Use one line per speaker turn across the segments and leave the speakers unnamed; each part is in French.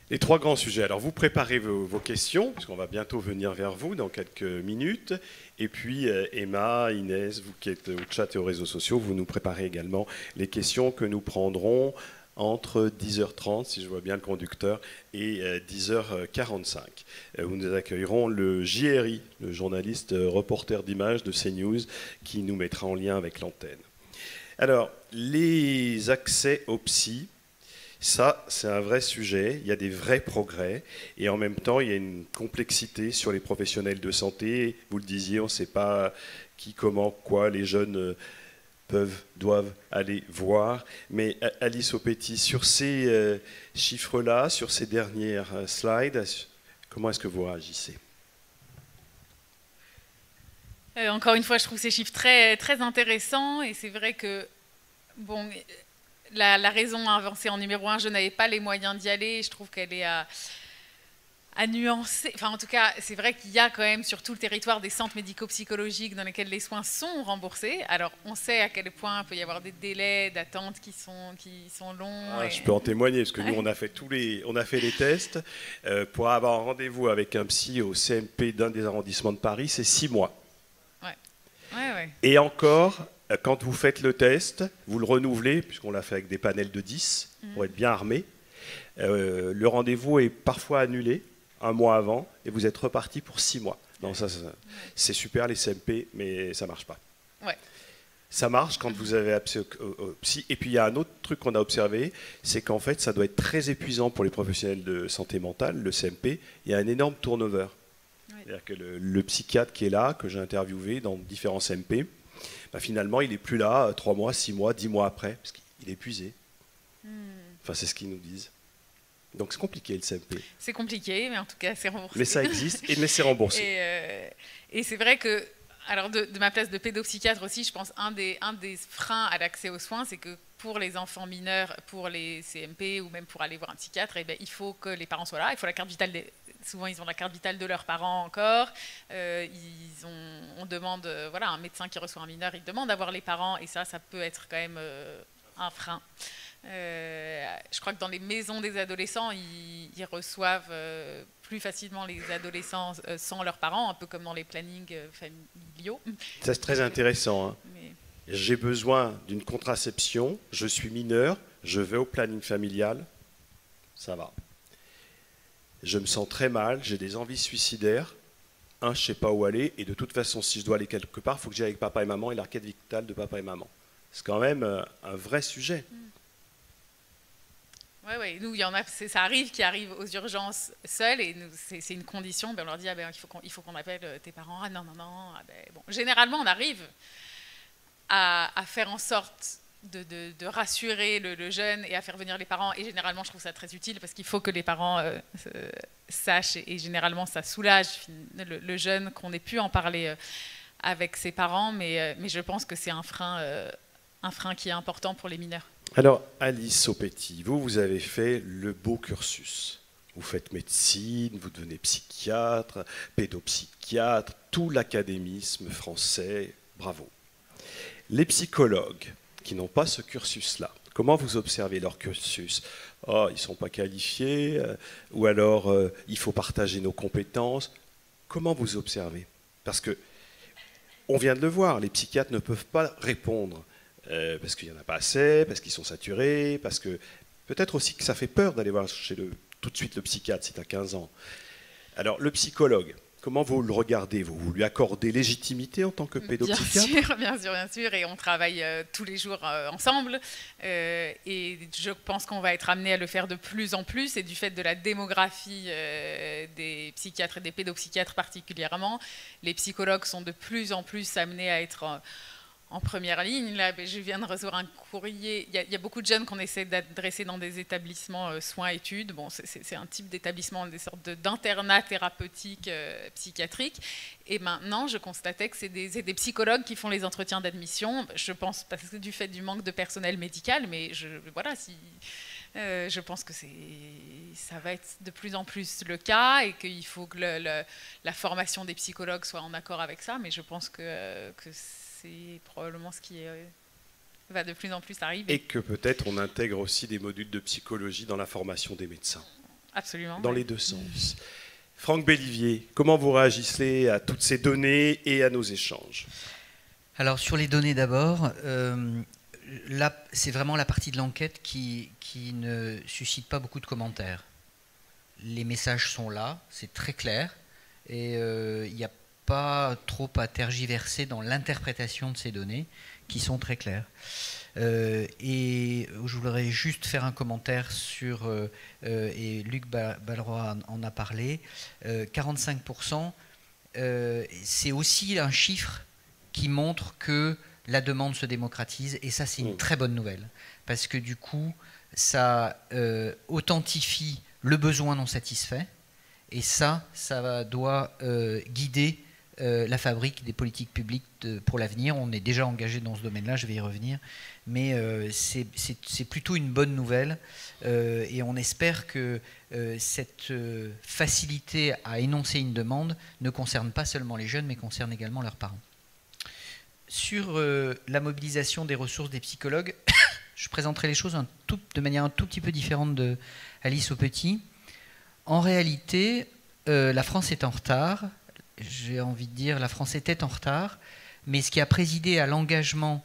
Les trois grands sujets. Alors, vous préparez vos questions, puisqu'on va bientôt venir vers vous dans quelques minutes. Et puis, Emma, Inès, vous qui êtes au chat et aux réseaux sociaux, vous nous préparez également les questions que nous prendrons entre 10h30, si je vois bien le conducteur, et 10h45. Où nous accueillerons le JRI, le journaliste reporter d'images de CNews, qui nous mettra en lien avec l'antenne. Alors, les accès au psy. Ça, c'est un vrai sujet, il y a des vrais progrès, et en même temps, il y a une complexité sur les professionnels de santé. Vous le disiez, on ne sait pas qui, comment, quoi les jeunes doivent aller voir. Mais Alice Aupetit, sur ces chiffres-là, sur ces dernières slides, comment est-ce que vous réagissez ?
Encore une fois, je trouve ces chiffres très, très intéressants, et c'est vrai que, bon... La raison avancée en numéro 1, je n'avais pas les moyens d'y aller. Je trouve qu'elle est à nuancer. Enfin, en tout cas, c'est vrai qu'il y a quand même sur tout le territoire des centres médico-psychologiques dans lesquels les soins sont remboursés. Alors, on sait à quel point il peut y avoir des délais d'attente qui sont longs.
Ah, je peux en témoigner, parce que nous, on a fait les tests. Pour avoir un rendez-vous avec un psy au CMP d'un des arrondissements de Paris, c'est 6 mois.
Ouais.
Et encore... Quand vous faites le test, vous le renouvelez, puisqu'on l'a fait avec des panels de 10, pour être bien armé. Le rendez-vous est parfois annulé, un mois avant, et vous êtes reparti pour 6 mois. Non, c'est super les CMP, mais ça ne marche pas.
Ouais.
Ça marche quand vous avez accès au psy. Et puis il y a un autre truc qu'on a observé, c'est qu'en fait, ça doit être très épuisant pour les professionnels de santé mentale, le CMP. Il y a un énorme turnover. C'est-à-dire que le psychiatre qui est là, que j'ai interviewé dans différents CMP, finalement, il n'est plus là 3 mois, 6 mois, 10 mois après, parce qu'il est épuisé. Enfin, c'est ce qu'ils nous disent. Donc, c'est compliqué, le CMP.
C'est compliqué, mais en tout cas, c'est remboursé.
Mais ça existe, mais c'est remboursé.
Et c'est vrai que, alors de ma place de pédopsychiatre aussi, je pense un des freins à l'accès aux soins, c'est que pour les enfants mineurs, pour les CMP ou même pour aller voir un psychiatre, il faut que les parents soient là. Il faut la carte vitale souvent, ils ont la carte vitale de leurs parents encore. On demande, un médecin qui reçoit un mineur, il demande d'avoir les parents, et ça peut être quand même un frein. Je crois que dans les maisons des adolescents, ils reçoivent plus facilement les adolescents sans leurs parents, un peu comme dans les plannings familiaux.
Ça, c'est très intéressant. J'ai besoin d'une contraception, je suis mineur, je vais au planning familial, ça va. Je me sens très mal, j'ai des envies suicidaires. Je ne sais pas où aller, et de toute façon, si je dois aller quelque part, il faut que j'aille avec papa et maman et la requête vitale de papa et maman. C'est quand même un vrai sujet.
Oui, nous, ça arrive qu'ils arrivent aux urgences seuls, et c'est une condition. On leur dit il faut qu'on appelle tes parents. Ah non. Bon. Généralement, on arrive à faire en sorte de rassurer le jeune et à faire venir les parents. Et généralement, je trouve ça très utile parce qu'il faut que les parents sachent. Et généralement, ça soulage le jeune qu'on ait pu en parler avec ses parents. Mais je pense que c'est un frein qui est important pour les mineurs.
Alors, Alice Aupetit, vous avez fait le beau cursus. Vous faites médecine, vous devenez psychiatre, pédopsychiatre, tout l'académisme français, bravo. Les psychologues qui n'ont pas ce cursus-là, comment vous observez leur cursus ? Ils ne sont pas qualifiés, ou alors il faut partager nos compétences. Comment vous observez ? Parce que, on vient de le voir, les psychiatres ne peuvent pas répondre, parce qu'il n'y en a pas assez, parce qu'ils sont saturés, parce que peut-être aussi que ça fait peur d'aller voir tout de suite le psychiatre si tu as 15 ans. Alors, le psychologue, comment vous le regardez ? Vous lui accordez légitimité en tant que pédopsychiatre ?
Bien sûr, et on travaille tous les jours ensemble. Et je pense qu'on va être amené à le faire de plus en plus, et du fait de la démographie des psychiatres et des pédopsychiatres particulièrement, les psychologues sont de plus en plus amenés à être en première ligne. Là, je viens de recevoir un courrier. Il y a beaucoup de jeunes qu'on essaie d'adresser dans des établissements soins-études. Bon, c'est un type d'établissement, des sortes d'internats thérapeutiques psychiatriques. Et maintenant, je constatais que c'est des psychologues qui font les entretiens d'admission. Je pense parce que du fait du manque de personnel médical, mais je pense que ça va être de plus en plus le cas, et qu'il faut que la formation des psychologues soit en accord avec ça. Mais je pense que c'est probablement ce qui va de plus en plus arriver.
Et que peut-être on intègre aussi des modules de psychologie dans la formation des médecins.
Absolument.
Dans les deux sens. Franck Bellivier, comment vous réagissez à toutes ces données et à nos échanges?
Alors sur les données d'abord, là c'est vraiment la partie de l'enquête qui ne suscite pas beaucoup de commentaires. Les messages sont là, c'est très clair, et il n'y a pas trop à tergiverser dans l'interprétation de ces données qui sont très claires. Et je voudrais juste faire un commentaire sur, et Luc Balleroy en a parlé, 45%, c'est aussi un chiffre qui montre que la demande se démocratise, et ça c'est une très bonne nouvelle, parce que du coup ça authentifie le besoin non satisfait, et ça doit guider la fabrique des politiques publiques pour l'avenir. On est déjà engagé dans ce domaine-là, je vais y revenir, mais c'est plutôt une bonne nouvelle, et on espère que cette facilité à énoncer une demande ne concerne pas seulement les jeunes, mais concerne également leurs parents. Sur la mobilisation des ressources des psychologues, je présenterai les choses de manière un tout petit peu différente de Alice Aupetit. En réalité, la France est en retard. J'ai envie de dire, la France était en retard, mais ce qui a présidé à l'engagement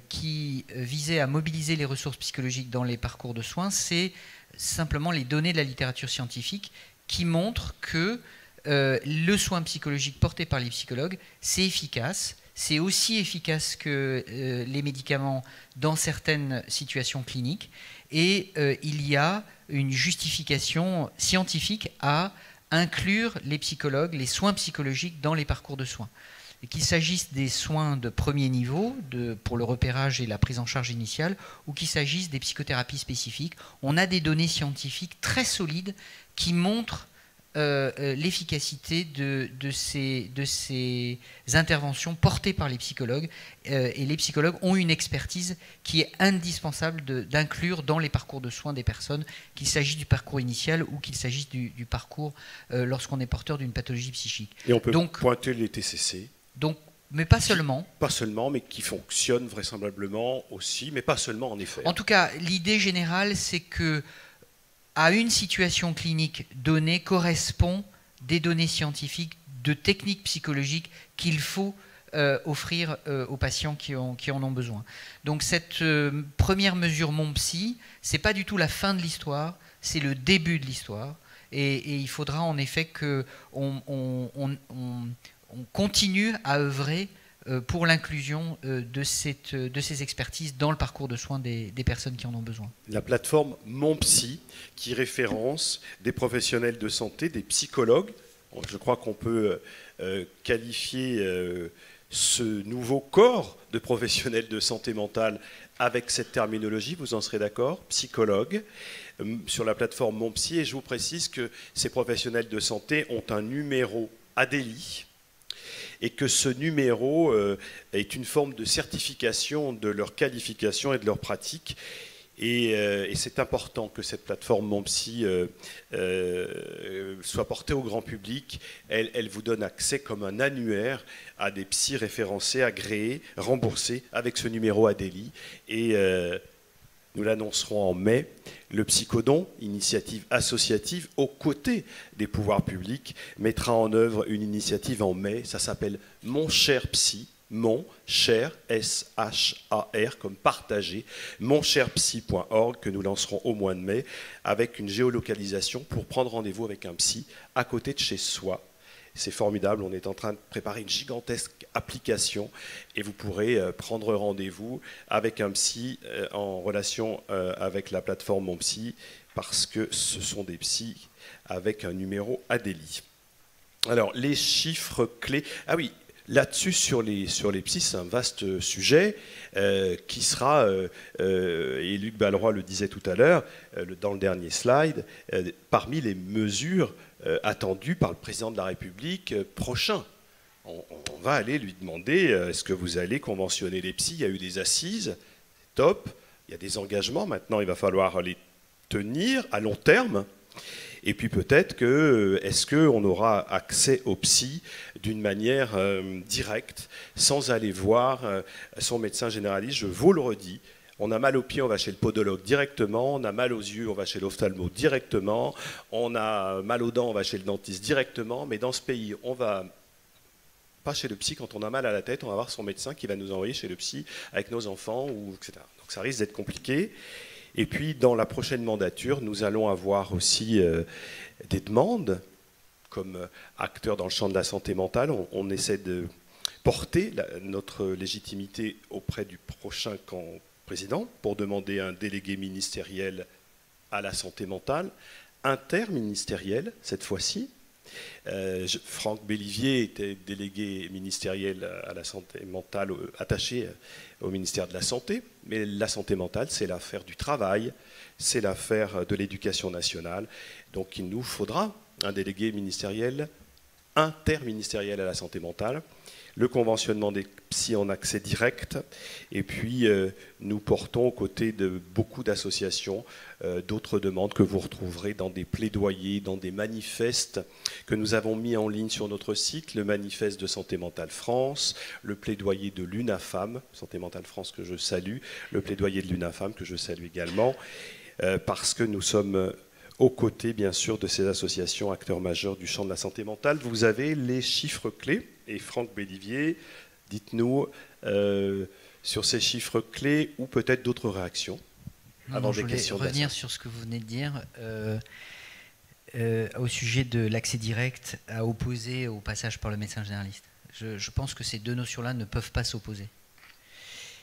qui visait à mobiliser les ressources psychologiques dans les parcours de soins, c'est simplement les données de la littérature scientifique qui montrent que le soin psychologique porté par les psychologues, c'est efficace. C'est aussi efficace que les médicaments dans certaines situations cliniques, et il y a une justification scientifique à inclure les psychologues, les soins psychologiques dans les parcours de soins. Et qu'il s'agisse des soins de premier niveau pour le repérage et la prise en charge initiale, ou qu'il s'agisse des psychothérapies spécifiques, on a des données scientifiques très solides qui montrent l'efficacité de ces interventions portées par les psychologues, et les psychologues ont une expertise qui est indispensable d'inclure dans les parcours de soins des personnes, qu'il s'agisse du parcours initial ou qu'il s'agisse du parcours lorsqu'on est porteur d'une pathologie psychique.
Et on peut pointer les TCC.
Mais pas seulement.
Pas seulement, mais qui fonctionnent vraisemblablement aussi, mais pas seulement en effet.
En tout cas, l'idée générale, c'est que à une situation clinique donnée correspond des données scientifiques, de techniques psychologiques qu'il faut offrir aux patients qui en ont besoin. Donc cette première mesure Mon Psy, c'est pas du tout la fin de l'histoire, c'est le début de l'histoire, et il faudra en effet qu'on continue à œuvrer pour l'inclusion de ces expertises dans le parcours de soins des personnes qui en ont besoin.
La plateforme Mon Psy, qui référence des professionnels de santé, des psychologues. Je crois qu'on peut qualifier ce nouveau corps de professionnels de santé mentale avec cette terminologie, vous en serez d'accord, psychologue, sur la plateforme Mon Psy. Et je vous précise que ces professionnels de santé ont un numéro ADELI, et que ce numéro est une forme de certification de leur qualification et de leur pratique. Et c'est important que cette plateforme Mon Psy soit portée au grand public. Elle vous donne accès comme un annuaire à des psys référencés, agréés, remboursés avec ce numéro ADELI. Et nous l'annoncerons en mai. Le Psychodon, initiative associative aux côtés des pouvoirs publics, mettra en œuvre une initiative en mai. Ça s'appelle Mon Cher Psy. Mon Cher, S-H-A-R, comme partagé, moncherpsy.org, que nous lancerons au mois de mai, avec une géolocalisation pour prendre rendez-vous avec un psy à côté de chez soi. C'est formidable, on est en train de préparer une gigantesque application et vous pourrez prendre rendez-vous avec un psy en relation avec la plateforme Mon Psy, parce que ce sont des psys avec un numéro ADELI. Alors, les chiffres clés... Ah oui, là-dessus, sur les psys, c'est un vaste sujet qui sera, et Luc Balleroy le disait tout à l'heure, dans le dernier slide, parmi les mesures attendues par le président de la République prochain. On va aller lui demander, est-ce que vous allez conventionner les psys? Il y a eu des assises, top, il y a des engagements, maintenant il va falloir les tenir à long terme. Et puis peut-être que, est-ce qu'on aura accès aux psy d'une manière directe, sans aller voir son médecin généraliste? Je vous le redis, On a mal aux pieds, on va chez le podologue directement. On a mal aux yeux, on va chez l'ophtalmo directement. On a mal aux dents, on va chez le dentiste directement. Mais dans ce pays, on va pas chez le psy. Quand on a mal à la tête, on va voir son médecin qui va nous envoyer chez le psy avec nos enfants, etc. Donc ça risque d'être compliqué. Et puis, dans la prochaine mandature, nous allons avoir aussi des demandes. Comme acteurs dans le champ de la santé mentale, on essaie de porter notre légitimité auprès du prochain président pour demander un délégué ministériel à la santé mentale, interministériel cette fois-ci. Franck Bellivier était délégué ministériel à la santé mentale attaché au ministère de la Santé, mais la santé mentale, c'est l'affaire du travail, c'est l'affaire de l'éducation nationale. Donc il nous faudra un délégué ministériel, interministériel à la santé mentale, le conventionnement des psys en accès direct, et puis nous portons aux côtés de beaucoup d'associations d'autres demandes que vous retrouverez dans des plaidoyers, dans des manifestes que nous avons mis en ligne sur notre site, le manifeste de Santé Mentale France, le plaidoyer de l'UNAFAM, Santé Mentale France que je salue, le plaidoyer de l'UNAFAM que je salue également, parce que nous sommes aux côtés, bien sûr, de ces associations acteurs majeurs du champ de la santé mentale. Vous avez les chiffres clés. Et Franck Bellivier, dites-nous sur ces chiffres clés ou peut-être d'autres réactions avant des questions.
Je voulais revenir sur ce que vous venez de dire au sujet de l'accès direct à opposer au passage par le médecin généraliste. Je pense que ces deux notions-là ne peuvent pas s'opposer.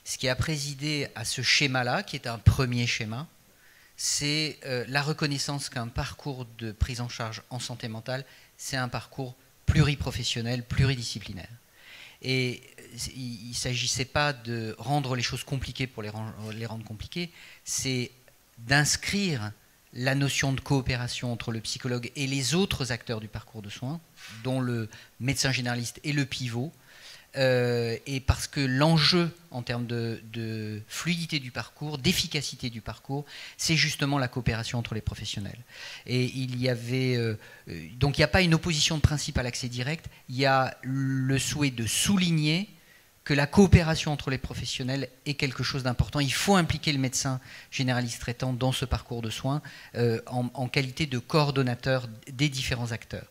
Ce qui a présidé à ce schéma-là, qui est un premier schéma, c'est la reconnaissance qu'un parcours de prise en charge en santé mentale, c'est un parcours pluriprofessionnel, pluridisciplinaire. Et il ne s'agissait pas de rendre les choses compliquées pour les rendre compliquées, c'est d'inscrire la notion de coopération entre le psychologue et les autres acteurs du parcours de soins, dont le médecin généraliste et le pivot, et parce que l'enjeu en termes de fluidité du parcours, d'efficacité du parcours, c'est justement la coopération entre les professionnels. Et il y avait donc il n'y a pas une opposition de principe à l'accès direct, il y a le souhait de souligner que la coopération entre les professionnels est quelque chose d'important. Il faut impliquer le médecin généraliste traitant dans ce parcours de soins en qualité de coordonnateur des différents acteurs.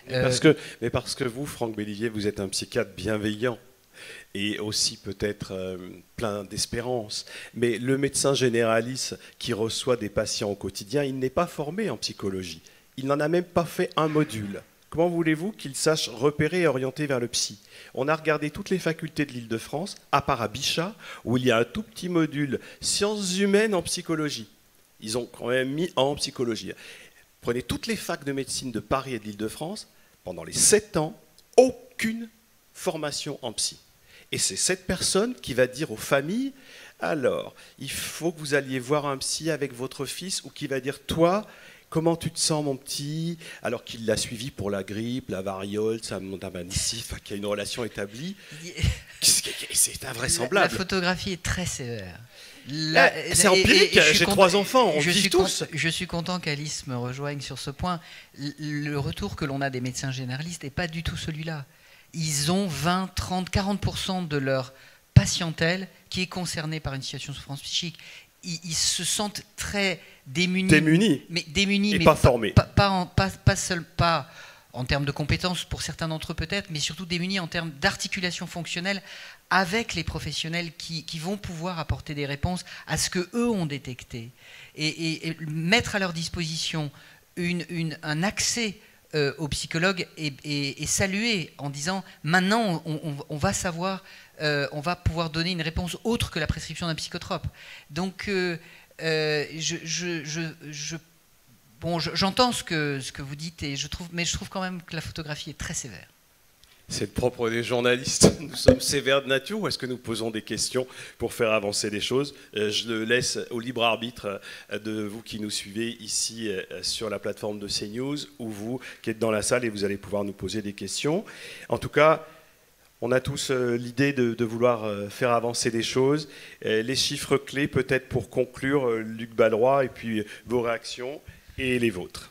Mais parce que vous, Franck Bellivier, vous êtes un psychiatre bienveillant et aussi peut-être plein d'espérance. Mais le médecin généraliste qui reçoit des patients au quotidien, il n'est pas formé en psychologie. Il n'en a même pas fait un module. Comment voulez-vous qu'il sache repérer et orienter vers le psy? On a regardé toutes les facultés de l'Île-de-France, à part à Bichat, où il y a un tout petit module sciences humaines en psychologie. Ils ont quand même mis en psychologie. Prenez toutes les facs de médecine de Paris et de l'Île-de-France, pendant les 7 ans, aucune formation en psy. Et c'est cette personne qui va dire aux familles, alors, il faut que vous alliez voir un psy avec votre fils, ou qui va dire, toi, comment tu te sens, mon petit? Alors qu'il l'a suivi pour la grippe, la variole, sa montamanicie, enfin, qu'il y a une relation établie. C'est invraisemblable.
La photographie est très sévère.
C'est empirique, j'ai 3 enfants, on vit tous.
Je suis content qu'Alice me rejoigne sur ce point. Le retour que l'on a des médecins généralistes n'est pas du tout celui-là. Ils ont 20, 30, 40% de leur patientèle qui est concernée par une situation de souffrance psychique. Ils se sentent très démunis. Mais
pas formés.
Pas en termes de compétences pour certains d'entre eux peut-être, mais surtout démunis en termes d'articulation fonctionnelle avec les professionnels qui vont pouvoir apporter des réponses à ce qu'eux ont détecté. Et mettre à leur disposition un accès aux psychologues et saluer en disant maintenant on va savoir, on va pouvoir donner une réponse autre que la prescription d'un psychotrope. Donc j'entends ce que vous dites mais je trouve quand même que la photographie est très sévère.
C'est le propre des journalistes. Nous sommes sévères de nature ou est-ce que nous posons des questions pour faire avancer les choses? Je le laisse au libre arbitre de vous qui nous suivez ici sur la plateforme de CNews ou vous qui êtes dans la salle et vous allez pouvoir nous poser des questions. En tout cas, on a tous l'idée de vouloir faire avancer les choses. Les chiffres clés peut-être pour conclure, Luc Balleroy, et puis vos réactions et les vôtres.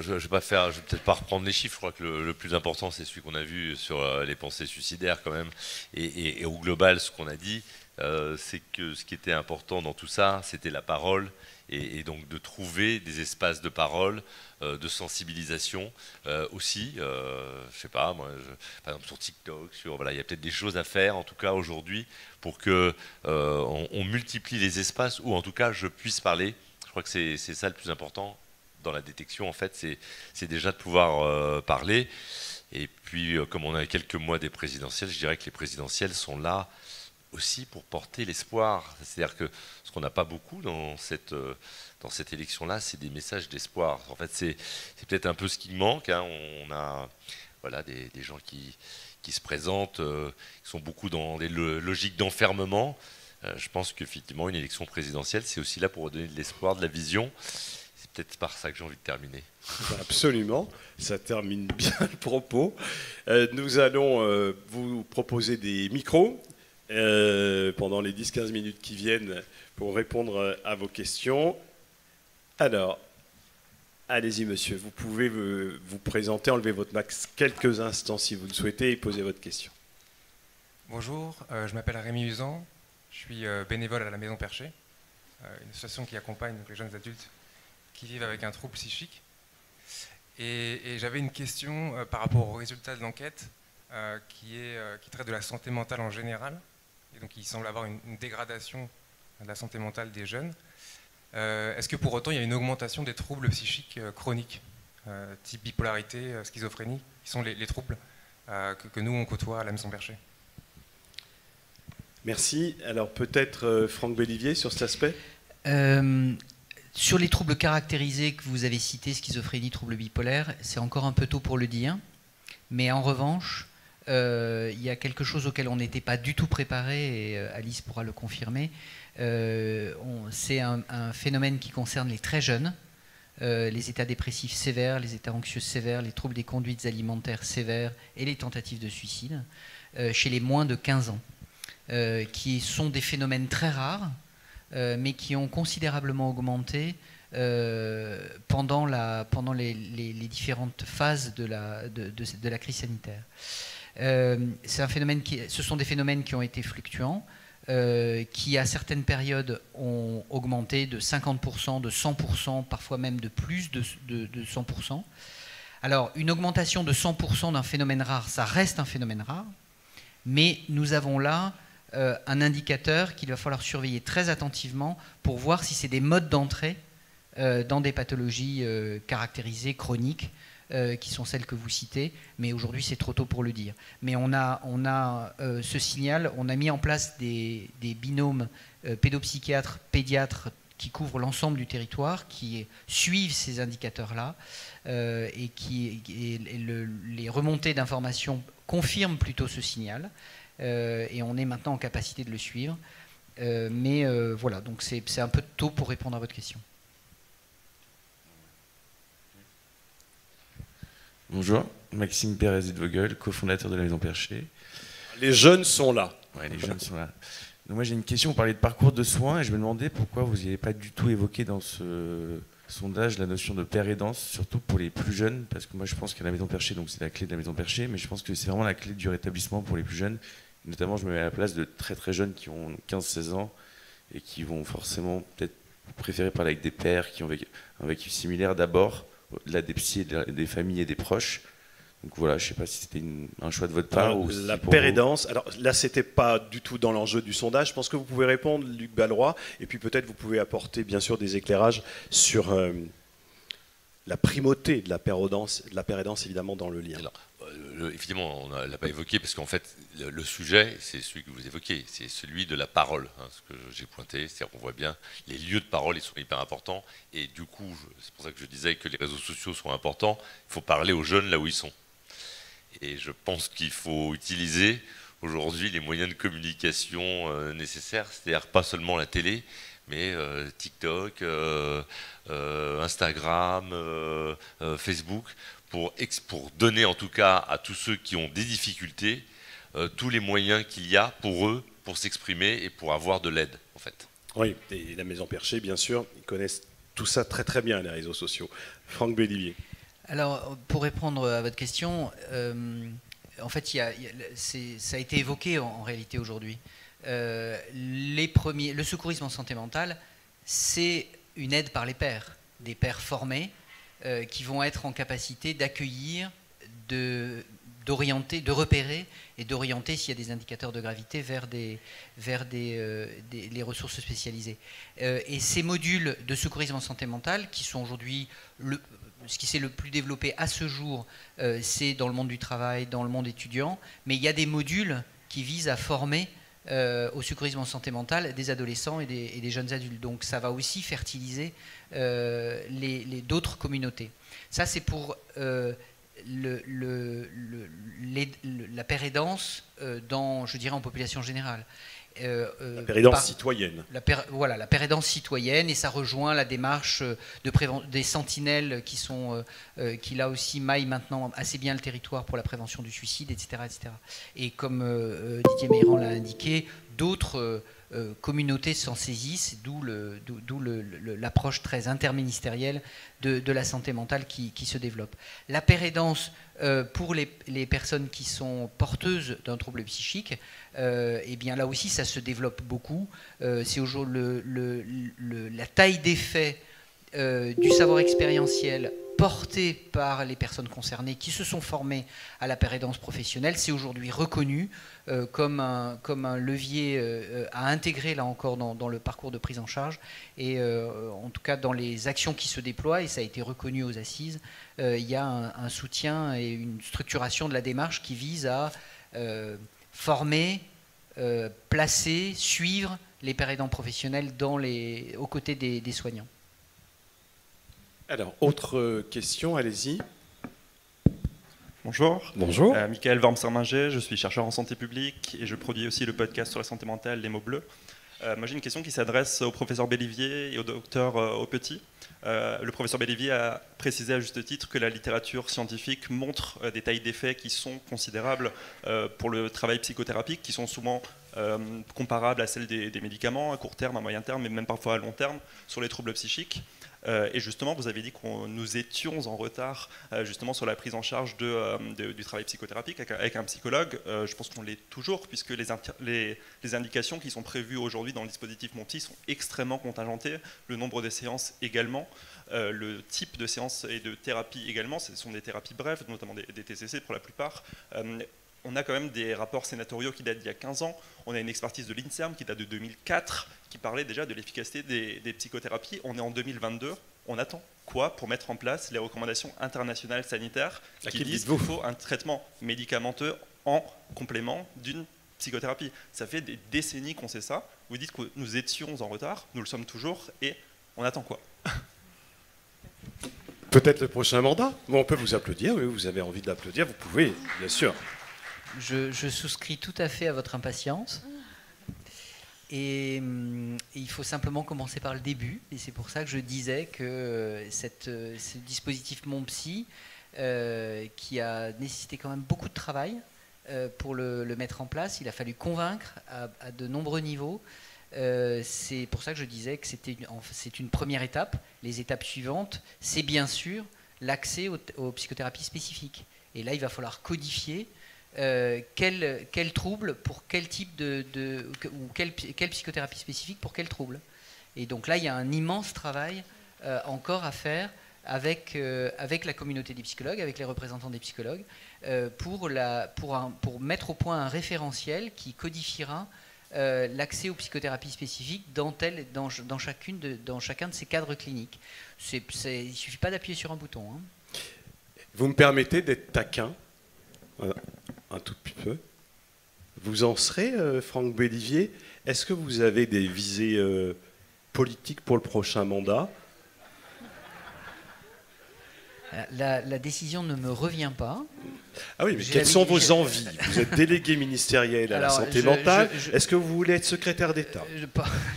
Je ne vais peut-être pas reprendre les chiffres. Je crois que le plus important, c'est celui qu'on a vu sur les pensées suicidaires quand même. Et au global, ce qu'on a dit, c'est que ce qui était important dans tout ça, c'était la parole, et donc de trouver des espaces de parole, de sensibilisation aussi. Je sais pas, moi, par exemple sur TikTok, voilà, il y a peut-être des choses à faire, en tout cas aujourd'hui, pour que on multiplie les espaces où, en tout cas, je puisse parler. Je crois que c'est ça le plus important dans la détection, en fait, c'est déjà de pouvoir parler. Et puis, comme on a quelques mois des présidentielles, je dirais que les présidentielles sont là aussi pour porter l'espoir. C'est-à-dire que ce qu'on n'a pas beaucoup dans cette élection-là, c'est des messages d'espoir. En fait, c'est peut-être un peu ce qui manque. Hein. On a voilà, des gens qui se présentent, qui sont beaucoup dans des logiques d'enfermement. Je pense qu'effectivement, une élection présidentielle, c'est aussi là pour donner de l'espoir, de la vision. C'est peut-être par ça que j'ai envie de terminer.
Absolument, ça termine bien le propos. Nous allons vous proposer des micros pendant les 10-15 minutes qui viennent pour répondre à vos questions. Alors, allez-y monsieur, vous pouvez vous présenter, enlever votre masque quelques instants si vous le souhaitez et poser votre question.
Bonjour, je m'appelle Rémi Usan, je suis bénévole à la Maison Perchée, une association qui accompagne donc, les jeunes adultes qui vivent avec un trouble psychique. Et j'avais une question par rapport aux résultats de l'enquête qui traite de la santé mentale en général. Et donc il semble avoir une dégradation de la santé mentale des jeunes. Est-ce que pour autant il y a une augmentation des troubles psychiques chroniques, type bipolarité, schizophrénie, qui sont les troubles que nous on côtoie à la Maison Perchée?
Merci. Alors peut-être Franck Bellivier sur cet aspect.
Sur les troubles caractérisés que vous avez cités, schizophrénie, troubles bipolaires, c'est encore un peu tôt pour le dire. Mais en revanche, il y a quelque chose auquel on n'était pas du tout préparé, et Alice pourra le confirmer. C'est un phénomène qui concerne les très jeunes, les états dépressifs sévères, les états anxieux sévères, les troubles des conduites alimentaires sévères et les tentatives de suicide, chez les moins de 15 ans, qui sont des phénomènes très rares, mais qui ont considérablement augmenté pendant les différentes phases de la crise sanitaire. Ce sont des phénomènes qui ont été fluctuants, qui à certaines périodes ont augmenté de 50%, de 100%, parfois même de plus de 100%. Alors, une augmentation de 100% d'un phénomène rare, ça reste un phénomène rare, mais nous avons là un indicateur qu'il va falloir surveiller très attentivement pour voir si c'est des modes d'entrée dans des pathologies caractérisées, chroniques, qui sont celles que vous citez, mais aujourd'hui c'est trop tôt pour le dire. Mais on a ce signal, on a mis en place des binômes pédopsychiatres, pédiatres qui couvrent l'ensemble du territoire, qui suivent ces indicateurs-là, et les remontées d'informations confirment plutôt ce signal. Et on est maintenant en capacité de le suivre. Mais voilà, donc c'est un peu tôt pour répondre à votre question.
Bonjour, Maxime Pérez-Vogel, cofondateur de la Maison Perchée.
Les jeunes sont là.
Ouais, les jeunes sont là. Donc moi j'ai une question, vous parlez de parcours de soins et je me demandais pourquoi vous n'avez pas du tout évoqué dans ce sondage la notion de père aidance, surtout pour les plus jeunes, parce que moi je pense qu'à la Maison Perchée, donc c'est la clé de la Maison Perchée, mais je pense que c'est vraiment la clé du rétablissement pour les plus jeunes. Notamment, je me mets à la place de très très jeunes qui ont 15-16 ans et qui vont forcément peut-être préférer parler avec des pères qui ont un vécu similaire d'abord, au-delà des psys, des familles et des proches. Donc voilà, je ne sais pas si c'était un choix de votre part.
Alors,
ou si
la pérédance, alors là, ce n'était pas du tout dans l'enjeu du sondage. Je pense que vous pouvez répondre, Luc Balleroy, et puis peut-être vous pouvez apporter bien sûr des éclairages sur la primauté de la pérédance évidemment dans le lien.
Alors, évidemment, on ne l'a pas évoqué parce qu'en fait, le sujet, c'est celui que vous évoquez, c'est celui de la parole, hein, ce que j'ai pointé, c'est-à-dire qu'on voit bien les lieux de parole, ils sont hyper importants, et du coup, c'est pour ça que je disais que les réseaux sociaux sont importants, il faut parler aux jeunes là où ils sont. Et je pense qu'il faut utiliser aujourd'hui les moyens de communication nécessaires, c'est-à-dire pas seulement la télé, mais TikTok, Instagram, Facebook, pour donner en tout cas à tous ceux qui ont des difficultés tous les moyens qu'il y a pour eux, pour s'exprimer et pour avoir de l'aide en fait.
Oui, et la Maison Perchée, bien sûr, ils connaissent tout ça très très bien, les réseaux sociaux. Franck Bellivier.
Alors, pour répondre à votre question, en fait, ça a été évoqué en réalité aujourd'hui. le secourisme en santé mentale, c'est une aide par les pairs, des pairs formés qui vont être en capacité d'accueillir, d'orienter, de repérer et d'orienter s'il y a des indicateurs de gravité vers les ressources spécialisées. Et ces modules de secourisme en santé mentale, qui sont aujourd'hui ce qui s'est le plus développé à ce jour, c'est dans le monde du travail, dans le monde étudiant, mais il y a des modules qui visent à former au secourisme en santé mentale des adolescents et des jeunes adultes. Donc ça va aussi fertiliser d'autres communautés. Ça, c'est pour la pérédance je dirais en population générale.
La pérédance citoyenne.
Voilà, la pérédance citoyenne, et ça rejoint la démarche des sentinelles qui là aussi maillent maintenant assez bien le territoire pour la prévention du suicide, etc. etc. Et comme Didier Meyrand l'a indiqué, d'autres communautés s'en saisissent, d'où l'approche très interministérielle de la santé mentale qui se développe. La pérédance pour les personnes qui sont porteuses d'un trouble psychique, eh bien là aussi ça se développe beaucoup. C'est la taille d'effet du savoir expérientiel porté par les personnes concernées qui se sont formées à la pérédance professionnelle, c'est aujourd'hui reconnu comme un levier à intégrer là encore dans le parcours de prise en charge, et en tout cas dans les actions qui se déploient, et ça a été reconnu aux assises, il y a un soutien et une structuration de la démarche qui vise à former, placer, suivre les pérédants professionnels aux côtés des soignants.
Alors, autre question, allez-y.
Bonjour.
Bonjour.
Michael Wormser-Minger, je suis chercheur en santé publique et je produis aussi le podcast sur la santé mentale, Les mots bleus. Moi, j'ai une question qui s'adresse au professeur Bellivier et au docteur Aupetit. Le professeur Bellivier a précisé à juste titre que la littérature scientifique montre des tailles d'effets qui sont considérables pour le travail psychothérapique, qui sont souvent comparables à celles des médicaments à court terme, à moyen terme, et même parfois à long terme, sur les troubles psychiques. Et justement, vous avez dit que nous étions en retard justement sur la prise en charge du travail psychothérapique avec un psychologue. Je pense qu'on l'est toujours, puisque les indications qui sont prévues aujourd'hui dans le dispositif MONPSY sont extrêmement contingentées, le nombre de séances également, le type de séances et de thérapie également. Ce sont des thérapies brèves, notamment des TCC pour la plupart. On a quand même des rapports sénatoriaux qui datent d'il y a 15 ans. On a une expertise de l'INSERM qui date de 2004, qui parlait déjà de l'efficacité des psychothérapies. On est en 2022. On attend quoi pour mettre en place les recommandations internationales sanitaires qui disent qu'il faut un traitement médicamenteux en complément d'une psychothérapie? Ça fait des décennies qu'on sait ça. Vous dites que nous étions en retard, nous le sommes toujours, et on attend quoi?
Peut-être le prochain mandat. Bon, on peut vous applaudir, oui, vous avez envie d'applaudir, vous pouvez, bien sûr.
Je souscris tout à fait à votre impatience. Et il faut simplement commencer par le début. Et c'est pour ça que je disais que ce dispositif MONPSY, qui a nécessité quand même beaucoup de travail pour le mettre en place, il a fallu convaincre à de nombreux niveaux. C'est pour ça que je disais que c'est une première étape. Les étapes suivantes, c'est bien sûr l'accès aux psychothérapies spécifiques. Et là, il va falloir codifier quel trouble pour quel type ou quelle psychothérapie spécifique pour quel trouble. Et donc là, il y a un immense travail encore à faire avec la communauté des psychologues, avec les représentants des psychologues, pour mettre au point un référentiel qui codifiera l'accès aux psychothérapies spécifiques dans chacun de ces cadres cliniques. Il ne suffit pas d'appuyer sur un bouton. Hein.
Vous me permettez d'être taquin un tout petit peu. Vous en serez, Franck Bellivier? Est-ce que vous avez des visées politiques pour le prochain mandat?
La décision ne me revient pas.
Ah oui, mais quelles sont vos envies? Vous êtes délégué ministériel à la santé mentale. Est-ce que vous voulez être secrétaire d'État?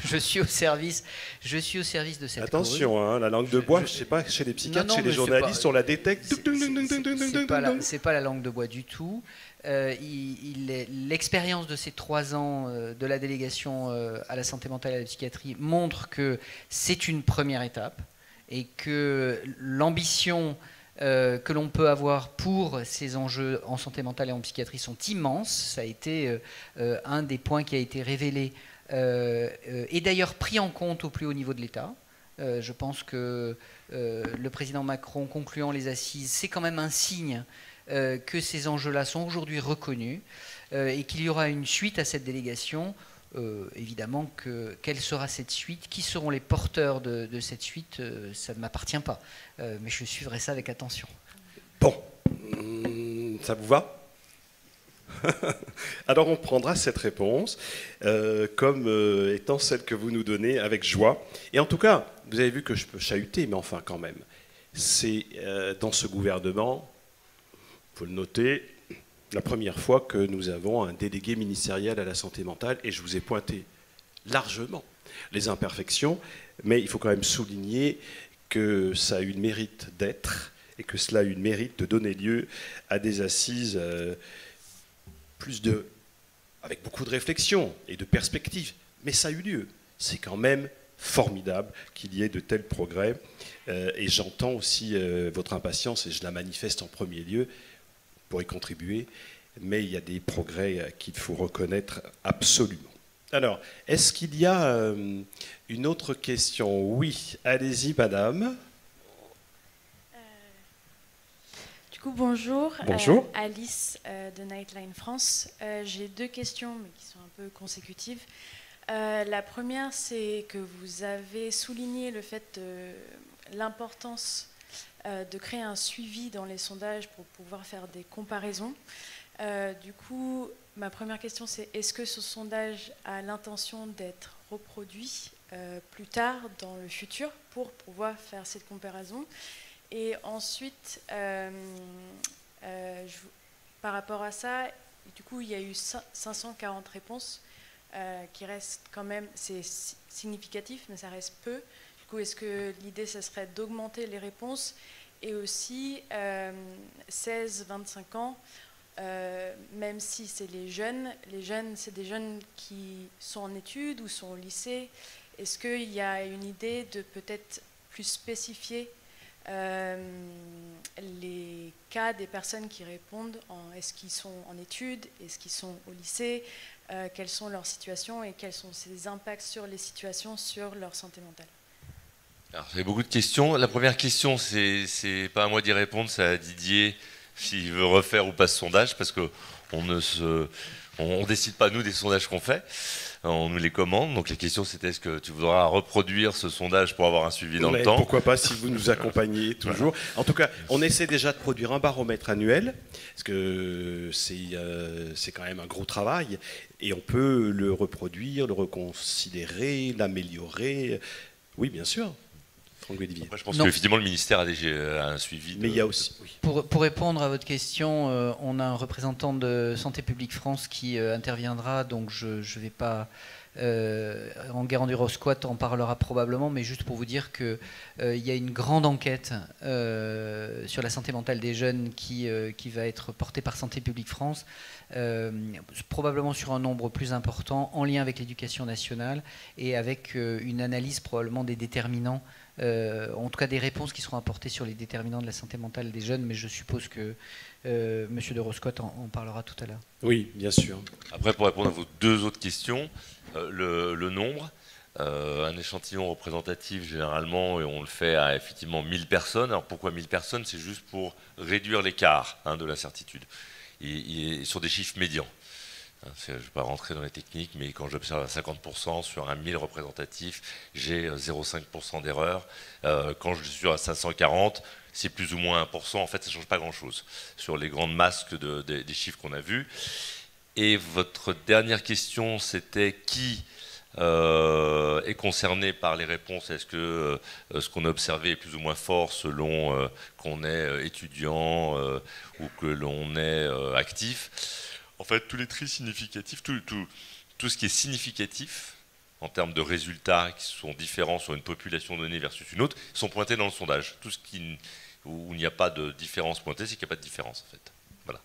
Je suis au service de cette
Attention, hein, la langue de bois, je ne sais pas, chez les psychiatres, chez les journalistes, on la détecte.
C'est pas la langue de bois du tout. L'expérience de ces 3 ans de la délégation à la santé mentale et à la psychiatrie montre que c'est une première étape et que l'ambition que l'on peut avoir pour ces enjeux en santé mentale et en psychiatrie sont immenses. Ça a été un des points qui a été révélé et d'ailleurs pris en compte au plus haut niveau de l'État. Je pense que le président Macron, concluant les assises, c'est quand même un signe que ces enjeux-là sont aujourd'hui reconnus et qu'il y aura une suite à cette délégation. Évidemment, quelle sera cette suite? Qui seront les porteurs de cette suite? Ça ne m'appartient pas, mais je suivrai ça avec attention.
Bon, ça vous va? Alors on prendra cette réponse comme étant celle que vous nous donnez avec joie. Et en tout cas, vous avez vu que je peux chahuter, mais enfin quand même, c'est dans ce gouvernement, il faut le noter, la première fois que nous avons un délégué ministériel à la santé mentale, et je vous ai pointé largement les imperfections, mais il faut quand même souligner que ça a eu le mérite d'être, et que cela a eu le mérite de donner lieu à des assises avec beaucoup de réflexion et de perspective, mais ça a eu lieu. C'est quand même formidable qu'il y ait de tels progrès, et j'entends aussi votre impatience, et je la manifeste en premier lieu, pour y contribuer, mais il y a des progrès qu'il faut reconnaître absolument. Alors, est-ce qu'il y a une autre question? Oui, allez-y, madame.
Du coup, bonjour.
Bonjour.
Alice de Nightline France. J'ai deux questions, mais qui sont un peu consécutives. La première, c'est que vous avez souligné le fait de l'importance de créer un suivi dans les sondages pour pouvoir faire des comparaisons. Du coup, ma première question, c'est est-ce que ce sondage a l'intention d'être reproduit plus tard dans le futur pour pouvoir faire cette comparaison? Et ensuite, par rapport à ça, du coup, il y a eu 540 réponses qui restent quand même, c'est significatif, mais ça reste peu. Du coup, est-ce que l'idée, ce serait d'augmenter les réponses? Et aussi, 16-25 ans, même si c'est les jeunes, c'est des jeunes qui sont en études ou sont au lycée. Est-ce qu'il y a une idée de peut-être plus spécifier les cas des personnes qui répondent? Est-ce qu'ils sont en études? Est-ce qu'ils sont au lycée? Quelles sont leurs situations et quels sont ces impacts sur les situations, sur leur santé mentale?
Alors, j'ai beaucoup de questions. La première question, c'est pas à moi d'y répondre, c'est à Didier s'il veut refaire ou pas ce sondage, parce qu'on ne décide pas, nous, des sondages qu'on fait, on nous les commande. Donc la question, c'était est-ce que tu voudras reproduire ce sondage pour avoir un suivi dans le temps?
Pourquoi pas, si vous nous accompagnez toujours. Voilà. En tout cas, on essaie déjà de produire un baromètre annuel, parce que c'est quand même un gros travail, et on peut le reproduire, le reconsidérer, l'améliorer. Oui, bien sûr.
Après, je pense qu'effectivement le ministère a un suivi.
Mais il y a aussi. Oui.
Pour répondre à votre question, on a un représentant de Santé publique France qui interviendra, donc je ne vais pas. Enguerrand du Rosquat en parlera probablement, mais juste pour vous dire qu'il y a une grande enquête sur la santé mentale des jeunes qui va être portée par Santé publique France, probablement sur un nombre plus important, en lien avec l'éducation nationale et avec une analyse probablement des déterminants, en tout cas des réponses qui seront apportées sur les déterminants de la santé mentale des jeunes, mais je suppose que M. de Rosquat en parlera tout à l'heure.
Oui, bien sûr.
Après, pour répondre à vos deux autres questions, le nombre, un échantillon représentatif généralement, et on le fait à effectivement 1000 personnes. Alors pourquoi 1000 personnes? C'est juste pour réduire l'écart de l'incertitude, et sur des chiffres médians. Je ne vais pas rentrer dans les techniques, mais quand j'observe à 50% sur un 1000 représentatif, j'ai 0,5% d'erreur. Quand je suis à 540, c'est plus ou moins 1%. En fait, ça ne change pas grand-chose sur les grandes masses des chiffres qu'on a vus. Et votre dernière question, c'était qui est concerné par les réponses? Est-ce que ce qu'on a observé est plus ou moins fort selon qu'on est étudiant ou que l'on est actif? En fait, tous les tri significatifs, tout ce qui est significatif en termes de résultats qui sont différents sur une population donnée versus une autre, sont pointés dans le sondage. Tout ce où il n'y a pas de différence pointée, c'est qu'il n'y a pas de différence en fait. Voilà.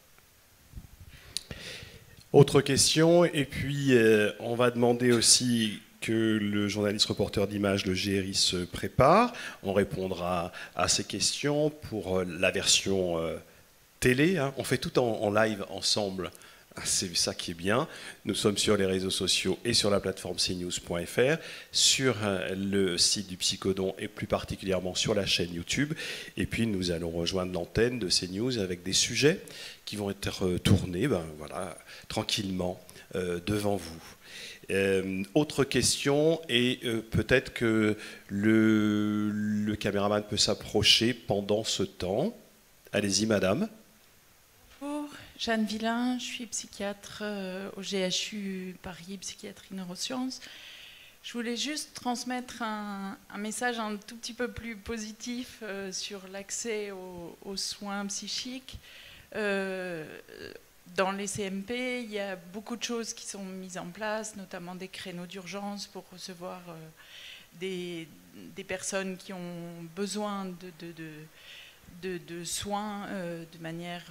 Autre question, et puis on va demander aussi que le journaliste reporter d'images, le GRI, se prépare. On répondra à ces questions pour la version télé. Hein. On fait tout en live ensemble. C'est ça qui est bien. Nous sommes sur les réseaux sociaux et sur la plateforme cnews.fr, sur le site du Psychodon et plus particulièrement sur la chaîne YouTube. Et puis nous allons rejoindre l'antenne de CNews avec des sujets qui vont être tournés voilà, tranquillement devant vous. Autre question, et peut-être que le caméraman peut s'approcher pendant ce temps. Allez-y, madame.
Bonjour, Jeanne Villain, je suis psychiatre au GHU Paris, psychiatrie neurosciences. Je voulais juste transmettre un message un tout petit peu plus positif sur l'accès aux soins psychiques. Dans les CMP, il y a beaucoup de choses qui sont mises en place, notamment des créneaux d'urgence pour recevoir des personnes qui ont besoin de soins de manière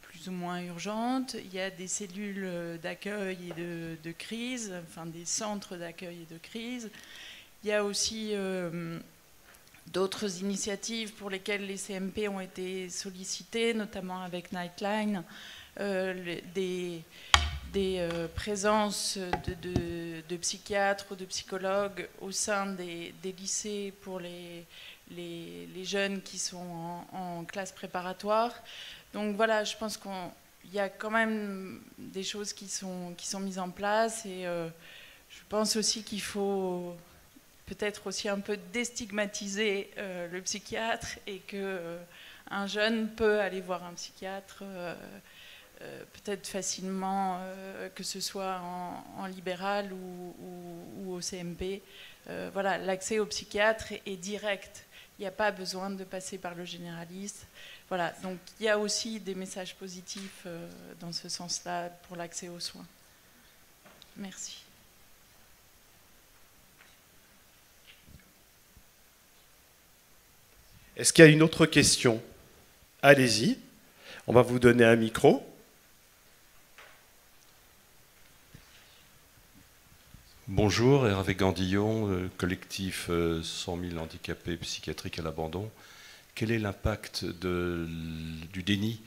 plus ou moins urgente. Il y a des cellules d'accueil et de crise, enfin des centres d'accueil et de crise. Il y a aussi d'autres initiatives pour lesquelles les CMP ont été sollicités, notamment avec Nightline, des présences de psychiatres ou de psychologues au sein des lycées pour les jeunes qui sont en classe préparatoire. Donc voilà, je pense qu'il y a quand même des choses qui sont mises en place, et je pense aussi qu'il faut peut-être aussi un peu déstigmatiser le psychiatre, et qu'un jeune peut aller voir un psychiatre peut-être facilement, que ce soit en libéral ou au CMP. Voilà, l'accès au psychiatre est direct. Il n'y a pas besoin de passer par le généraliste. Voilà, donc il y a aussi des messages positifs dans ce sens-là pour l'accès aux soins. Merci.
Est-ce qu'il y a une autre question? Allez-y, on va vous donner un micro.
Bonjour, Hervé Gandillon, collectif 100 000 handicapés psychiatriques à l'abandon. Quel est l'impact du déni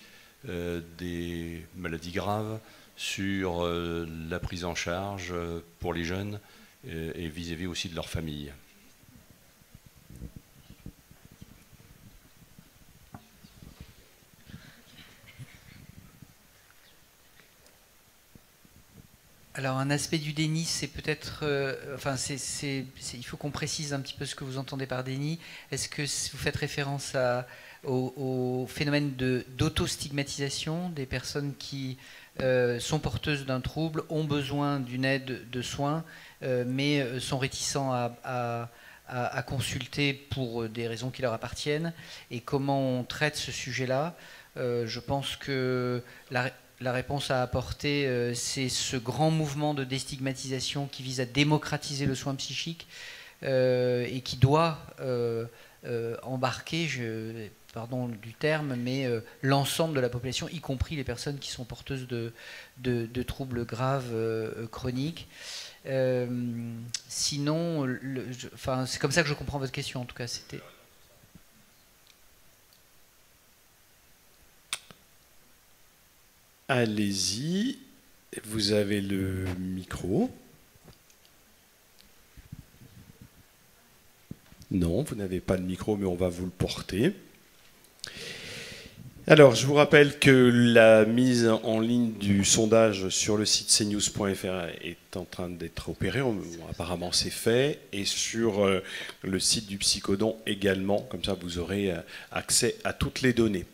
des maladies graves sur la prise en charge pour les jeunes et vis-à-vis aussi de leur famille?
Alors un aspect du déni, c'est peut-être, il faut qu'on précise un petit peu ce que vous entendez par déni. Est-ce que vous faites référence au phénomène d'auto-stigmatisation des personnes qui sont porteuses d'un trouble, ont besoin d'une aide de soins, mais sont réticents à consulter pour des raisons qui leur appartiennent, et comment on traite ce sujet-là? Je pense que la réponse à apporter, c'est ce grand mouvement de déstigmatisation qui vise à démocratiser le soin psychique et qui doit embarquer, pardon du terme, mais l'ensemble de la population, y compris les personnes qui sont porteuses de troubles graves chroniques. Sinon, c'est comme ça que je comprends votre question, en tout cas. C'était...
Allez-y, vous avez le micro. Non, vous n'avez pas le micro, mais on va vous le porter. Alors, je vous rappelle que la mise en ligne du sondage sur le site cnews.fr est en train d'être opérée. Apparemment, c'est fait. Et sur le site du Psychodon également. Comme ça, vous aurez accès à toutes les données.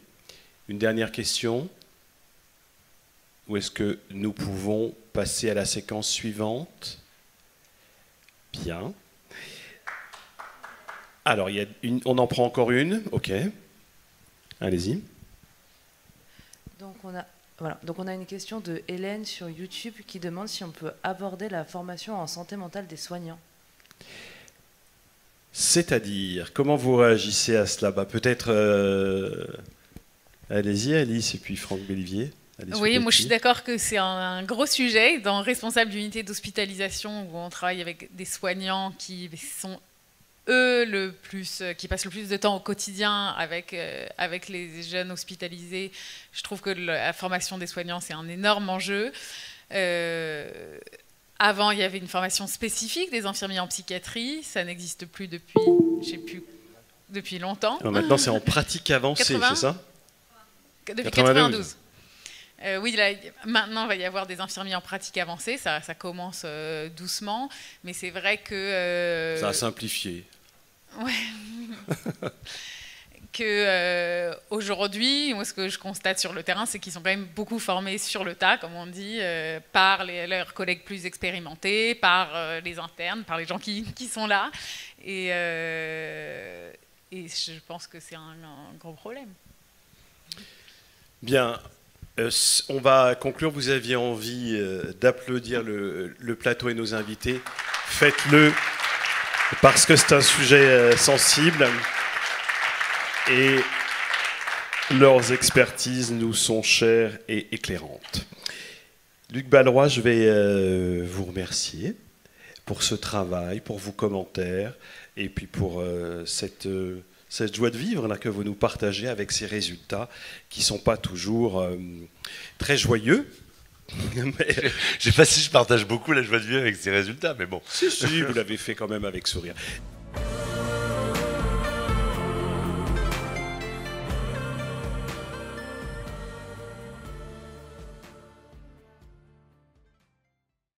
Une dernière question. Ou est-ce que nous pouvons passer à la séquence suivante? Bien. Alors, on en prend encore une. OK. Allez-y.
Donc on a une question de Hélène sur YouTube qui demande si on peut aborder la formation en santé mentale des soignants.
C'est-à-dire, comment vous réagissez à cela? Peut-être... Allez-y, Alice, et puis Franck Bellivier.
Oui, moi je suis d'accord que c'est un gros sujet. Dans responsable d'unité d'hospitalisation, où on travaille avec des soignants qui sont eux qui passent le plus de temps au quotidien avec les jeunes hospitalisés, je trouve que la formation des soignants c'est un énorme enjeu. Avant, il y avait une formation spécifique des infirmiers en psychiatrie, ça n'existe plus depuis longtemps.
Alors maintenant, c'est en pratique avancée, c'est ça?
Depuis 92. Oui, là, maintenant, il va y avoir des infirmiers en pratique avancée, ça commence doucement, mais c'est vrai que...
ça a simplifié.
Ouais. Que aujourd'hui, moi, ce que je constate sur le terrain, c'est qu'ils sont quand même beaucoup formés sur le tas, comme on dit, par leurs collègues plus expérimentés, par les internes, par les gens qui sont là. Et je pense que c'est un gros problème.
Bien. On va conclure. Vous aviez envie d'applaudir le plateau et nos invités. Faites-le parce que c'est un sujet sensible et leurs expertises nous sont chères et éclairantes. Luc Balleroy, je vais vous remercier pour ce travail, pour vos commentaires et puis pour cette joie de vivre là, que vous nous partagez avec ces résultats qui ne sont pas toujours très joyeux.
Mais... Je ne sais pas si je partage beaucoup la joie de vivre avec ces résultats, mais bon.
Si, vous l'avez fait quand même avec sourire.